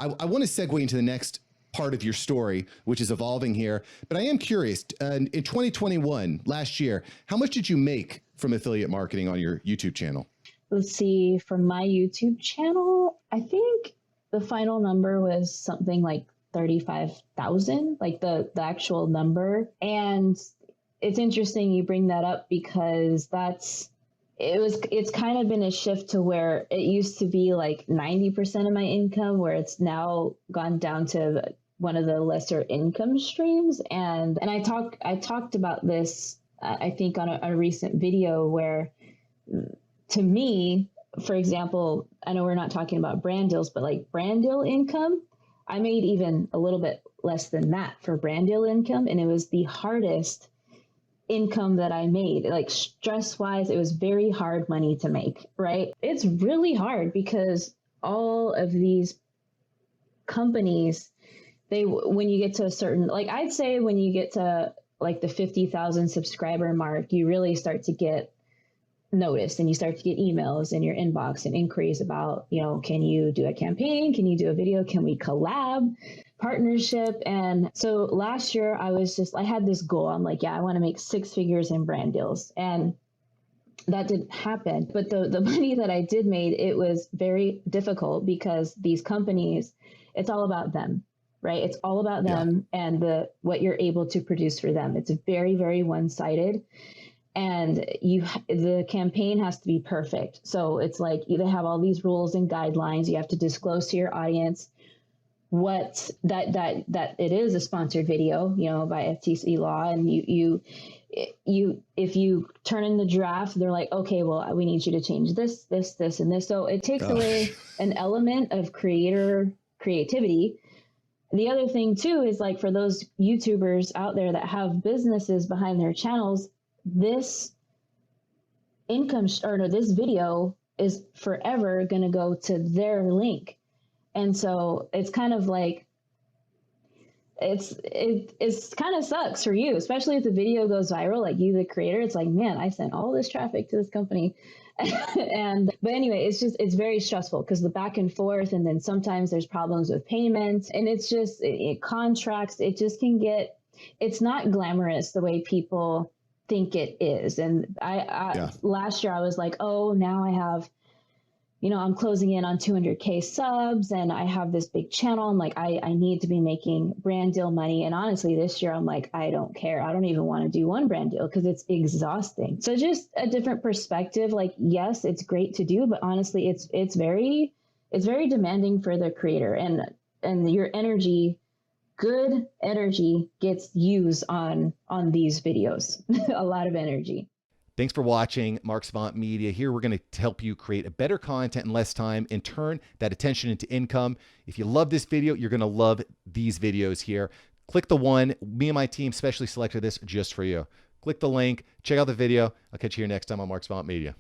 I want to segue into the next part of your story, which is evolving here. But I am curious, in 2021, last year, how much did you make from affiliate marketing on your YouTube channel? Let's see, from my YouTube channel, I think the final number was something like 35,000, like the actual number. And it's interesting you bring that up because it's kind of been a shift to where it used to be like 90% of my income, where it's now gone down to one of the lesser income streams. And I talked about this, I think on a recent video where, to me, for example, I know we're not talking about brand deals, but like brand deal income, I made even a little bit less than that for brand deal income. And it was the hardest income that I made. Like stress wise, it was very hard money to make, right? It's really hard because all of these companies, when you get to a certain, like I'd say when you get to like the 50,000 subscriber mark, you really start to get noticed and you start to get emails in your inbox and inquiries about, can you do a campaign? Can you do a video? Can we collab, partnership? And so last year I had this goal. I'm like, I want to make 6 figures in brand deals. And that didn't happen. But the money that I did made, it was very difficult because these companies, it's all about them, right? It's all about them and what you're able to produce for them. It's very, very one-sided. And the campaign has to be perfect. So it's like you have all these rules and guidelines. You have to disclose to your audience that it is a sponsored video, by FTC law. And if you turn in the draft, they're like, okay, well, we need you to change this, and this. So it takes away an element of creativity. The other thing too is like for those YouTubers out there that have businesses behind their channels, this this video is forever going to go to their link. And so it's kind of like, it's kind of sucks for you, especially if the video goes viral, like you, the creator, it's like, man, I sent all this traffic to this company. But anyway, it's very stressful because the back and forth, and then sometimes there's problems with payments, and it's just, contracts, it just can get, it's not glamorous the way people think it is. And last year I was like, oh, now I have, I'm closing in on 200K subs and I have this big channel. I'm like, I need to be making brand deal money. And honestly, this year I'm like, I don't care. I don't even want to do one brand deal because it's exhausting. So just a different perspective. Like, yes, it's great to do, but honestly, it's very demanding for the creator, and your energy, good energy, gets used on these videos. A lot of energy. Thanks for watching Mark Savant Media. Here we're going to help you create a better content in less time and turn that attention into income. If you love this video, you're going to love these videos here. Click the one. Me and my team specially selected this just for you. Click the link. Check out the video. I'll catch you here next time on Mark Savant Media.